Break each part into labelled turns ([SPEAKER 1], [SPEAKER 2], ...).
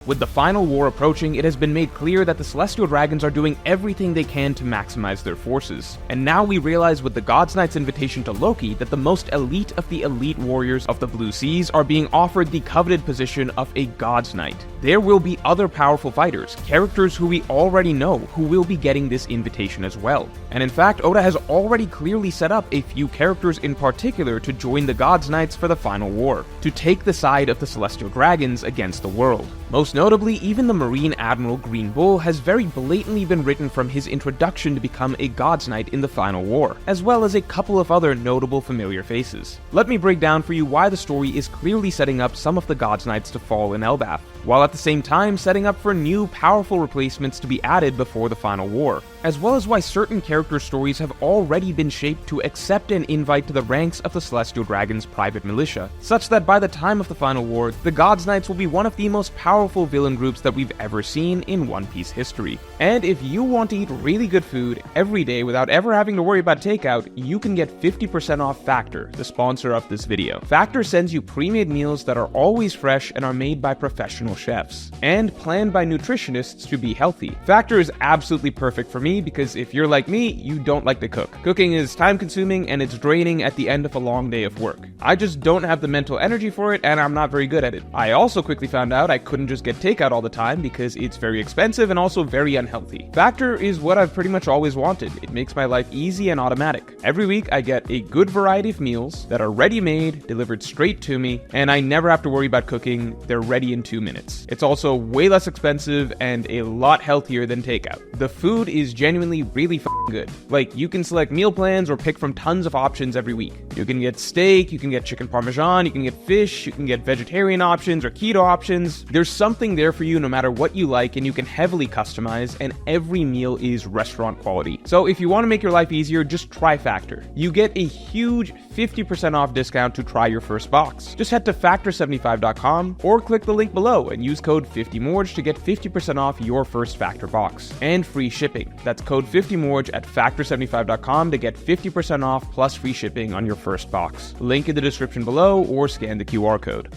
[SPEAKER 1] With the final war approaching, it has been made clear that the Celestial Dragons are doing everything they can to maximize their forces. And now we realize with the God's Knight's invitation to Loki that the most elite of the elite warriors of the Blue Seas are being offered the coveted position of a God's Knight. There will be other powerful fighters, characters who we already know, who will be getting this invitation as well. And in fact, Oda has already clearly set up a few characters in particular to join the God's Knights for the final war, to take the side of the Celestial Dragons against the world. Most notably, even the Marine Admiral Green Bull has very blatantly been written from his introduction to become a God's Knight in the final war, as well as a couple of other notable familiar faces. Let me break down for you why the story is clearly setting up some of the God's Knights to fall in Elbaf, while at the same time setting up for new powerful replacements to be added before the final war, as well as why certain character stories have already been shaped to accept an invite to the ranks of the Celestial Dragon's private militia, such that by the time of the final war, the God's Knights will be one of the most powerful villain groups that we've ever seen in One Piece history. And if you want to eat really good food every day without ever having to worry about takeout, you can get 50% off Factor, the sponsor of this video. Factor sends you pre-made meals that are always fresh and are made by professional chefs, and planned by nutritionists to be healthy. Factor is absolutely perfect for me because if you're like me, you don't like to cook. Cooking is time consuming and it's draining at the end of a long day of work. I just don't have the mental energy for it and I'm not very good at it. I also quickly found out I couldn't just get takeout all the time because it's very expensive and also very unhealthy. Factor is what I've pretty much always wanted. It makes my life easy and automatic. Every week I get a good variety of meals that are ready-made, delivered straight to me, and I never have to worry about cooking. They're ready in 2 minutes. It's also way less expensive and a lot healthier than takeout. The food is genuinely really good. Like, you can select meal plans or pick from tons of options every week. You can get steak, you can get chicken parmesan, you can get fish, you can get vegetarian options or keto options. There's something there for you no matter what you like, and you can heavily customize, and every meal is restaurant quality. So if you want to make your life easier, just try Factor. You get a huge 50% off discount to try your first box. Just head to factor75.com or click the link below and use code 50morge to get 50% off your first Factor box and free shipping. That's code 50morge at factor75.com to get 50% off plus free shipping on your first box. Link in the description below or scan the QR code.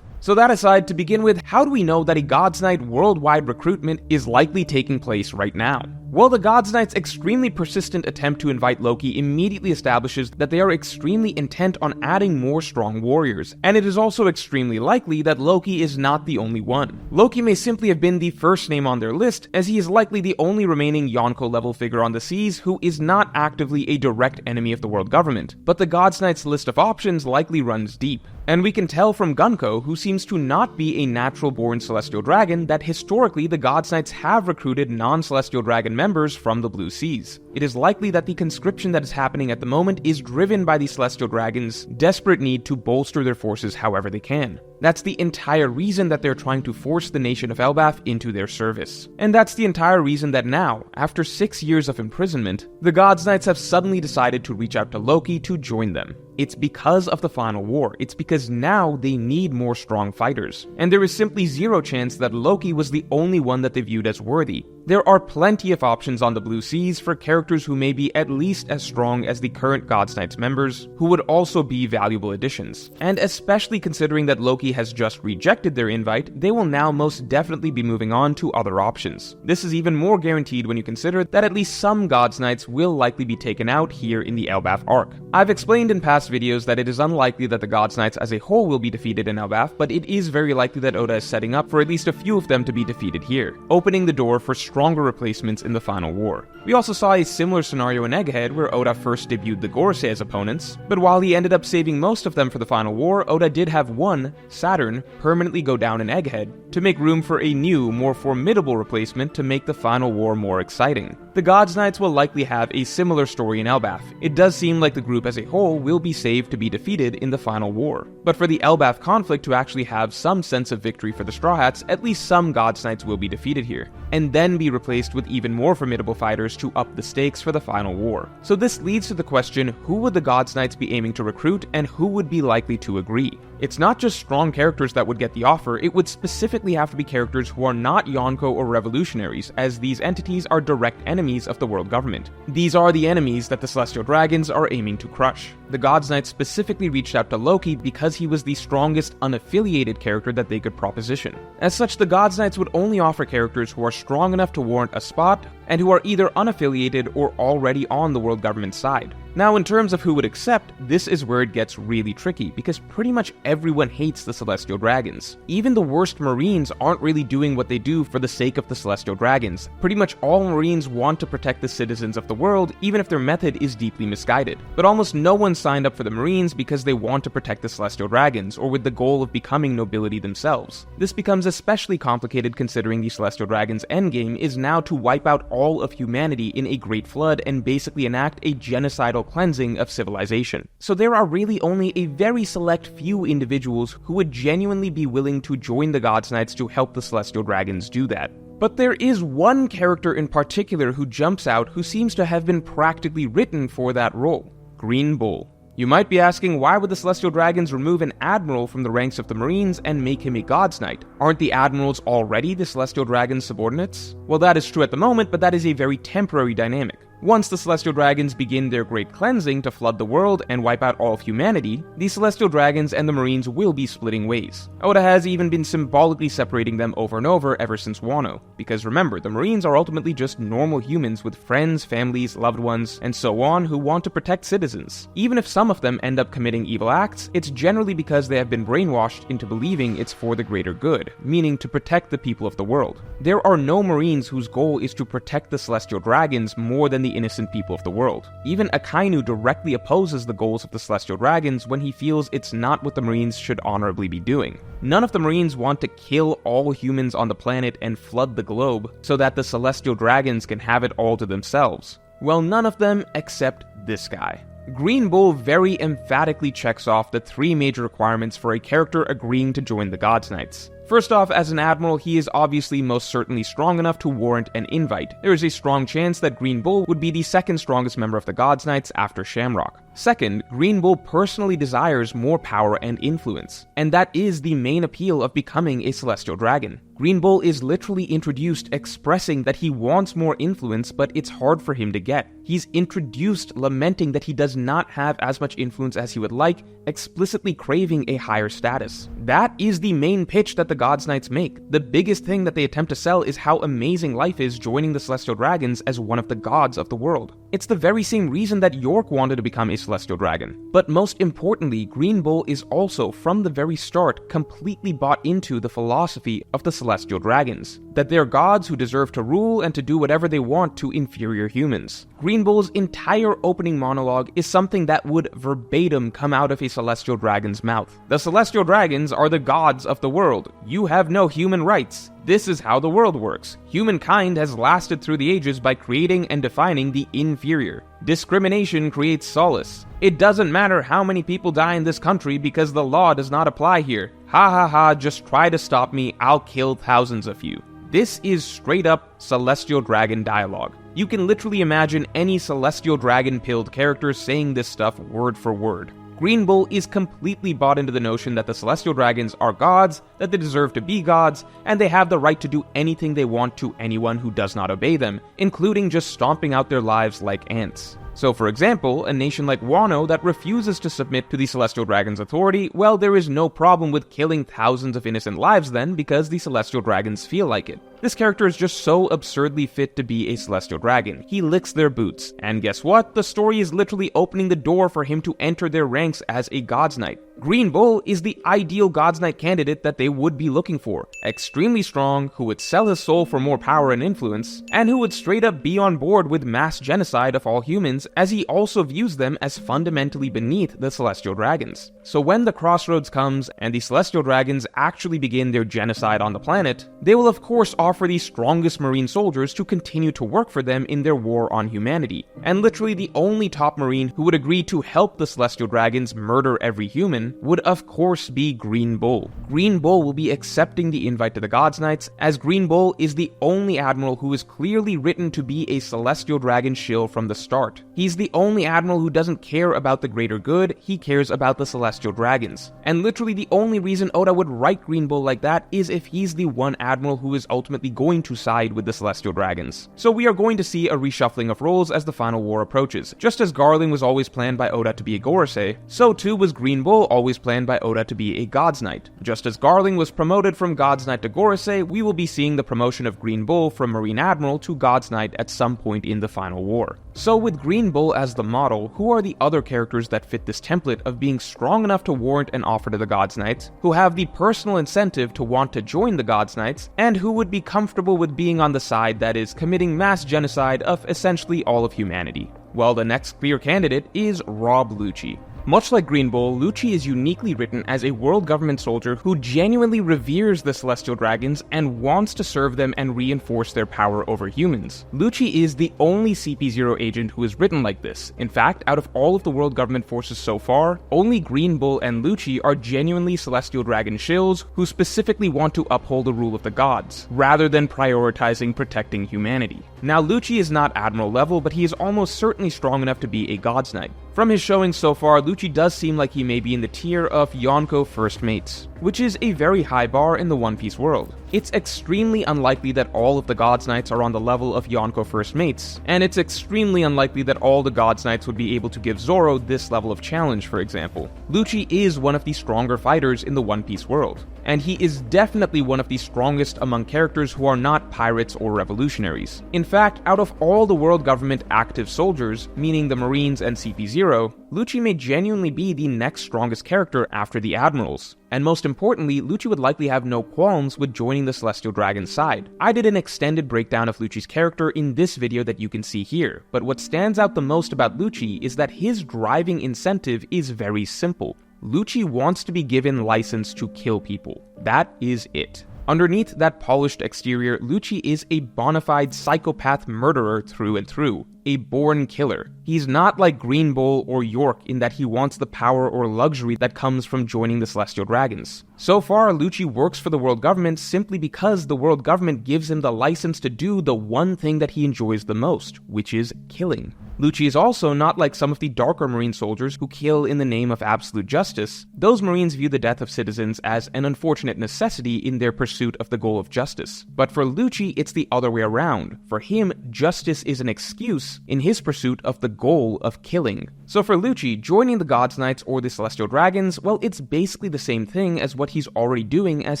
[SPEAKER 1] So that aside, to begin with, how do we know that a God's Knight worldwide recruitment is likely taking place right now? Well, the God's Knight's extremely persistent attempt to invite Loki immediately establishes that they are extremely intent on adding more strong warriors, and it is also extremely likely that Loki is not the only one. Loki may simply have been the first name on their list, as he is likely the only remaining Yonko-level figure on the seas who is not actively a direct enemy of the world government, but the God's Knight's list of options likely runs deep. And we can tell from Gunko, who seems to not be a natural-born Celestial Dragon, that historically the God's Knights have recruited non-Celestial Dragon members from the Blue Seas. It is likely that the conscription that is happening at the moment is driven by the Celestial Dragons' desperate need to bolster their forces however they can. That's the entire reason that they're trying to force the nation of Elbaf into their service. And that's the entire reason that now, after 6 years of imprisonment, the God's Knights have suddenly decided to reach out to Loki to join them. It's because of the final war. It's because now they need more strong fighters. And there is simply zero chance that Loki was the only one that they viewed as worthy. There are plenty of options on the Blue Seas for characters who may be at least as strong as the current God's Knights members, who would also be valuable additions. And especially considering that Loki has just rejected their invite, they will now most definitely be moving on to other options. This is even more guaranteed when you consider that at least some God's Knights will likely be taken out here in the Elbaf arc. I've explained in past videos that it is unlikely that the God's Knights as a whole will be defeated in Elbaf, but it is very likely that Oda is setting up for at least a few of them to be defeated here, opening the door for stronger replacements in the final war. We also saw a similar scenario in Egghead where Oda first debuted the Gorosei as opponents, but while he ended up saving most of them for the final war, Oda did have one, Saturn, permanently go down in Egghead to make room for a new, more formidable replacement to make the final war more exciting. The God's Knights will likely have a similar story in Elbaf. It does seem like the group as a whole will be saved to be defeated in the final war. But for the Elbaf conflict to actually have some sense of victory for the Straw Hats, at least some God's Knights will be defeated here. and then be replaced with even more formidable fighters to up the stakes for the final war. So this leads to the question, who would the Gods Knights be aiming to recruit, and who would be likely to agree? It's not just strong characters that would get the offer, it would specifically have to be characters who are not Yonko or revolutionaries, as these entities are direct enemies of the world government. These are the enemies that the Celestial Dragons are aiming to crush. The Gods Knights specifically reached out to Loki because he was the strongest unaffiliated character that they could proposition. As such, the Gods Knights would only offer characters who are strong enough to warrant a spot, and who are either unaffiliated or already on the world government side. Now, in terms of who would accept, this is where it gets really tricky, because pretty much everyone hates the Celestial Dragons. Even the worst Marines aren't really doing what they do for the sake of the Celestial Dragons. Pretty much all Marines want to protect the citizens of the world, even if their method is deeply misguided. But almost no one signed up for the Marines because they want to protect the Celestial Dragons, or with the goal of becoming nobility themselves. This becomes especially complicated considering the Celestial Dragons' endgame is now to wipe out all of humanity in a great flood and basically enact a genocidal cleansing of civilization. So there are really only a very select few individuals who would genuinely be willing to join the Gods Knights to help the Celestial Dragons do that. But there is one character in particular who jumps out who seems to have been practically written for that role: Green Bull. You might be asking, why would the Celestial Dragons remove an admiral from the ranks of the Marines and make him a Gods Knight? Aren't the admirals already the Celestial Dragons' subordinates? Well, that is true at the moment, but that is a very temporary dynamic. Once the Celestial Dragons begin their great cleansing to flood the world and wipe out all of humanity, the Celestial Dragons and the Marines will be splitting ways. Oda has even been symbolically separating them over and over ever since Wano. Because remember, the Marines are ultimately just normal humans with friends, families, loved ones, and so on who want to protect citizens. Even if some of them end up committing evil acts, it's generally because they have been brainwashed into believing it's for the greater good, meaning to protect the people of the world. There are no Marines whose goal is to protect the Celestial Dragons more than the innocent people of the world. Even Akainu directly opposes the goals of the Celestial Dragons when he feels it's not what the Marines should honorably be doing. None of the Marines want to kill all humans on the planet and flood the globe so that the Celestial Dragons can have it all to themselves. Well, none of them except this guy. Green Bull very emphatically checks off the three major requirements for a character agreeing to join the Gods Knights. First off, as an admiral, he is obviously most certainly strong enough to warrant an invite. There is a strong chance that Green Bull would be the second strongest member of the Gods Knights after Shamrock. Second, Green Bull personally desires more power and influence, and that is the main appeal of becoming a Celestial Dragon. Green Bull is literally introduced expressing that he wants more influence, but it's hard for him to get. He's introduced lamenting that he does not have as much influence as he would like, explicitly craving a higher status. That is the main pitch that the Gods Knights make. The biggest thing that they attempt to sell is how amazing life is joining the Celestial Dragons as one of the gods of the world. It's the very same reason that York wanted to become a Celestial Dragon. But most importantly, Green Bull is also, from the very start, completely bought into the philosophy of the Celestial Dragons, that they're gods who deserve to rule and to do whatever they want to inferior humans. Green Bull's entire opening monologue is something that would verbatim come out of a Celestial Dragon's mouth. The Celestial Dragons are the gods of the world. You have no human rights. This is how the world works. Humankind has lasted through the ages by creating and defining the inferior. Discrimination creates solace. It doesn't matter how many people die in this country because the law does not apply here. Ha ha ha, just try to stop me, I'll kill thousands of you. This is straight up Celestial Dragon dialogue. You can literally imagine any Celestial Dragon-pilled character saying this stuff word for word. Green Bull is completely bought into the notion that the Celestial Dragons are gods, that they deserve to be gods, and they have the right to do anything they want to anyone who does not obey them, including just stomping out their lives like ants. So for example, a nation like Wano that refuses to submit to the Celestial Dragon's authority, well, there is no problem with killing thousands of innocent lives then because the Celestial Dragons feel like it. This character is just so absurdly fit to be a Celestial Dragon. He licks their boots. And guess what? The story is literally opening the door for him to enter their ranks as a Gods Knight. Green Bull is the ideal Gods Knight candidate that they would be looking for. Extremely strong, who would sell his soul for more power and influence, and who would straight up be on board with mass genocide of all humans, as he also views them as fundamentally beneath the Celestial Dragons. So when the crossroads comes and the Celestial Dragons actually begin their genocide on the planet, they will of course offer offer the strongest Marine soldiers to continue to work for them in their war on humanity. And literally the only top Marine who would agree to help the Celestial Dragons murder every human would of course be Green Bull. Green Bull will be accepting the invite to the Gods Knights, as Green Bull is the only admiral who is clearly written to be a Celestial Dragon shill from the start. He's the only admiral who doesn't care about the greater good, he cares about the Celestial Dragons. And literally the only reason Oda would write Green Bull like that is if he's the one admiral who is ultimately going to side with the Celestial Dragons. So we are going to see a reshuffling of roles as the final war approaches. Just as Garling was always planned by Oda to be a Gorosei, so too was Green Bull always planned by Oda to be a Gods Knight. Just as Garling was promoted from Gods Knight to Gorosei, we will be seeing the promotion of Green Bull from Marine Admiral to Gods Knight at some point in the final war. So with Green Bull as the model, who are the other characters that fit this template of being strong enough to warrant an offer to the Gods Knights, who have the personal incentive to want to join the Gods Knights, and who would be comfortable with being on the side that is committing mass genocide of essentially all of humanity? Well, the next clear candidate is Rob Lucci. Much like Green Bull, Lucci is uniquely written as a world government soldier who genuinely reveres the Celestial Dragons and wants to serve them and reinforce their power over humans. Lucci is the only CP0 agent who is written like this. In fact, out of all of the world government forces so far, only Green Bull and Lucci are genuinely Celestial Dragon shills who specifically want to uphold the rule of the gods, rather than prioritizing protecting humanity. Now, Lucci is not Admiral level, but he is almost certainly strong enough to be a Gods Knight. From his showing so far, Lucci does seem like he may be in the tier of Yonko First Mates, which is a very high bar in the One Piece world. It's extremely unlikely that all of the Gods Knights are on the level of Yonko First Mates, and it's extremely unlikely that all the Gods Knights would be able to give Zoro this level of challenge, for example. Lucci is one of the stronger fighters in the One Piece world, and he is definitely one of the strongest among characters who are not pirates or revolutionaries. In fact, out of all the world government active soldiers, meaning the Marines and CP0, Lucci may genuinely be the next strongest character after the admirals. And most importantly, Lucci would likely have no qualms with joining the Celestial Dragon's side. I did an extended breakdown of Lucci's character in this video that you can see here, but what stands out the most about Lucci is that his driving incentive is very simple. Lucci wants to be given license to kill people. That is it. Underneath that polished exterior, Lucci is a bona fide psychopath murderer through and through, a born killer. He's not like Green Bull or York in that he wants the power or luxury that comes from joining the Celestial Dragons. So far, Lucci works for the world government simply because the world government gives him the license to do the one thing that he enjoys the most, which is killing. Lucci is also not like some of the darker Marine soldiers who kill in the name of absolute justice. Those Marines view the death of citizens as an unfortunate necessity in their pursuit of the goal of justice. But for Lucci, it's the other way around. For him, justice is an excuse in his pursuit of the goal of killing. So for Lucci, joining the Gods Knights or the Celestial Dragons, well, it's basically the same thing as what he's already doing as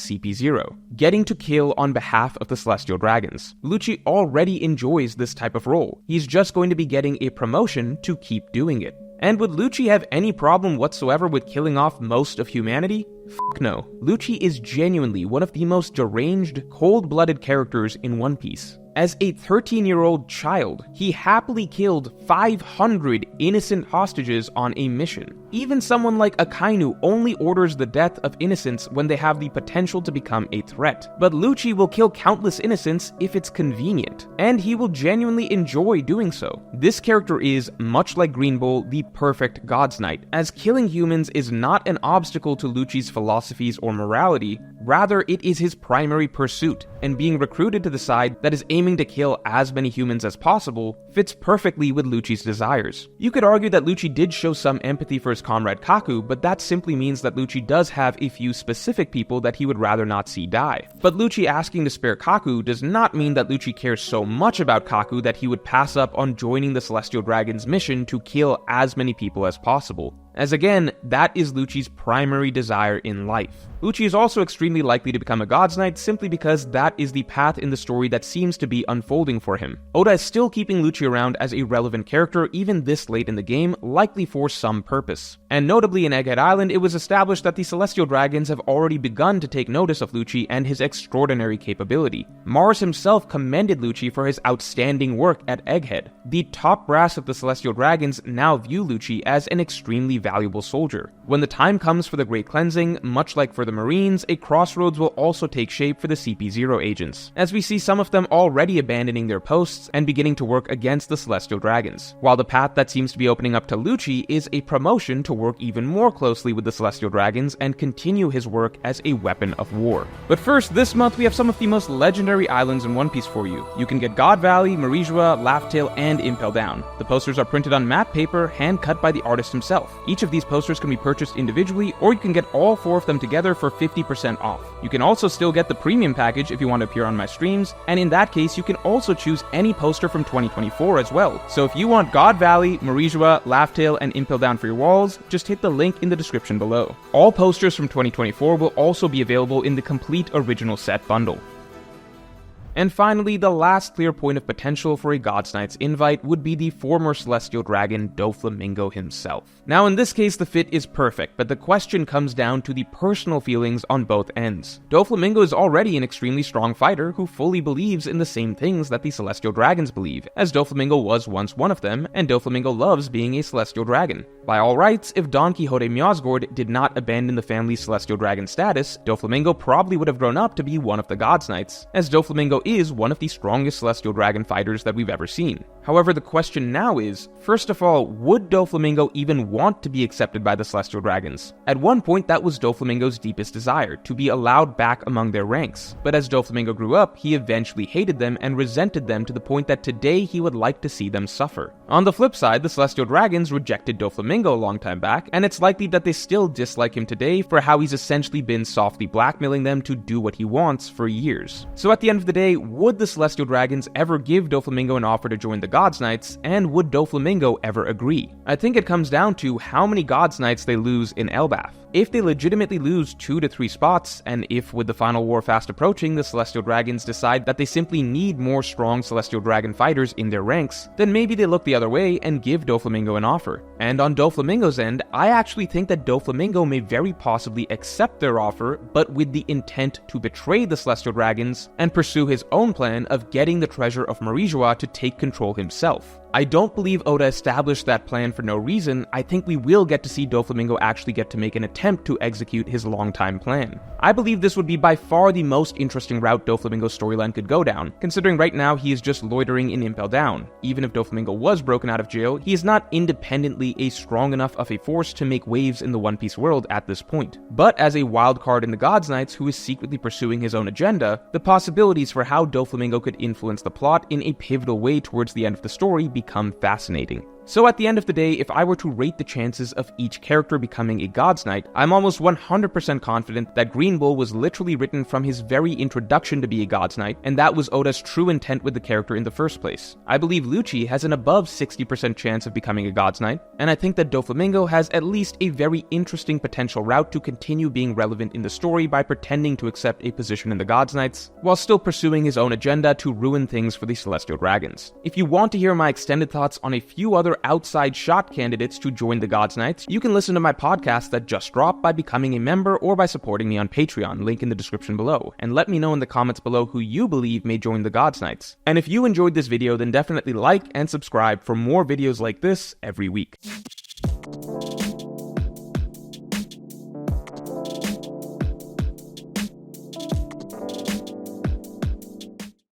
[SPEAKER 1] CP0, getting to kill on behalf of the Celestial Dragons. Lucci already enjoys this type of role. He's just going to be getting a promotion to keep doing it. And would Lucci have any problem whatsoever with killing off most of humanity? Fuck no. Lucci is genuinely one of the most deranged, cold-blooded characters in One Piece. As a 13-year-old child, he happily killed 500 innocent hostages on a mission. Even someone like Akainu only orders the death of innocents when they have the potential to become a threat. But Lucci will kill countless innocents if it's convenient, and he will genuinely enjoy doing so. This character is, much like Green Bull, the perfect Gods Knight, as killing humans is not an obstacle to Lucci's philosophies or morality, rather it is his primary pursuit, and being recruited to the side that is aiming to kill as many humans as possible fits perfectly with Lucci's desires. You could argue that Lucci did show some empathy for his comrade Kaku, but that simply means that Lucci does have a few specific people that he would rather not see die. But Lucci asking to spare Kaku does not mean that Lucci cares so much about Kaku that he would pass up on joining the Celestial Dragon's mission to kill as many people as possible. As again, that is Lucci's primary desire in life. Lucci is also extremely likely to become a Gods Knight simply because that is the path in the story that seems to be unfolding for him. Oda is still keeping Lucci around as a relevant character even this late in the game, likely for some purpose. And notably in Egghead Island, it was established that the Celestial Dragons have already begun to take notice of Lucci and his extraordinary capability. Mars himself commended Lucci for his outstanding work at Egghead. The top brass of the Celestial Dragons now view Lucci as an extremely valuable soldier. When the time comes for the Great Cleansing, much like for the Marines, a crossroads will also take shape for the CP0 agents, as we see some of them already abandoning their posts and beginning to work against the Celestial Dragons, while the path that seems to be opening up to Lucci is a promotion to work even more closely with the Celestial Dragons and continue his work as a weapon of war. But first, this month we have some of the most legendary islands in One Piece for you. You can get God Valley, Marijua, Laugh-Tale, and Impel Down. The posters are printed on matte paper, hand-cut by the artist himself. Each of these posters can be purchased individually, or you can get all 4 of them together for 50% off. You can also still get the premium package if you want to appear on my streams, and in that case you can also choose any poster from 2024 as well. So if you want God Valley, Marijua, Laugh-Tale, and Impel Down for your walls, just hit the link in the description below. All posters from 2024 will also be available in the complete original set bundle. And finally, the last clear point of potential for a God's Knight's invite would be the former Celestial Dragon Doflamingo himself. Now in this case the fit is perfect, but the question comes down to the personal feelings on both ends. Doflamingo is already an extremely strong fighter who fully believes in the same things that the Celestial Dragons believe, as Doflamingo was once one of them, and Doflamingo loves being a Celestial Dragon. By all rights, if Don Quixote Miosgord did not abandon the family's Celestial Dragon status, Doflamingo probably would have grown up to be one of the God's Knights, as Doflamingo is one of the strongest Celestial Dragon fighters that we've ever seen. However, the question now is, first of all, would Doflamingo even want to be accepted by the Celestial Dragons? At one point, that was Doflamingo's deepest desire, to be allowed back among their ranks. But as Doflamingo grew up, he eventually hated them and resented them to the point that today he would like to see them suffer. On the flip side, the Celestial Dragons rejected Doflamingo a long time back, and it's likely that they still dislike him today for how he's essentially been softly blackmailing them to do what he wants for years. So at the end of the day, would the Celestial Dragons ever give Doflamingo an offer to join the God's Knights, and would Doflamingo ever agree? I think it comes down to how many God's Knights they lose in Elbaf. If they legitimately lose 2 to 3 spots, and if with the final war fast approaching, the Celestial Dragons decide that they simply need more strong Celestial Dragon fighters in their ranks, then maybe they look the other way and give Doflamingo an offer. And on Doflamingo's end, I actually think that Doflamingo may very possibly accept their offer, but with the intent to betray the Celestial Dragons and pursue his own plan of getting the treasure of Marijua to take control himself. I don't believe Oda established that plan for no reason. I think we will get to see Doflamingo actually get to make an attempt to execute his long-time plan. I believe this would be by far the most interesting route Doflamingo's storyline could go down, considering right now he is just loitering in Impel Down. Even if Doflamingo was broken out of jail, he is not independently a strong enough of a force to make waves in the One Piece world at this point. But as a wild card in the God's Knights who is secretly pursuing his own agenda, the possibilities for how Doflamingo could influence the plot in a pivotal way towards the end of the story become fascinating. So at the end of the day, if I were to rate the chances of each character becoming a God's Knight, I'm almost 100% confident that Green Bull was literally written from his very introduction to be a God's Knight, and that was Oda's true intent with the character in the first place. I believe Lucci has an above 60% chance of becoming a God's Knight, and I think that Doflamingo has at least a very interesting potential route to continue being relevant in the story by pretending to accept a position in the God's Knights, while still pursuing his own agenda to ruin things for the Celestial Dragons. If you want to hear my extended thoughts on a few other outside shot candidates to join the God's Knights, you can listen to my podcast that just dropped by becoming a member or by supporting me on Patreon, link in the description below, and let me know in the comments below who you believe may join the God's Knights. And if you enjoyed this video, then definitely like and subscribe for more videos like this every week.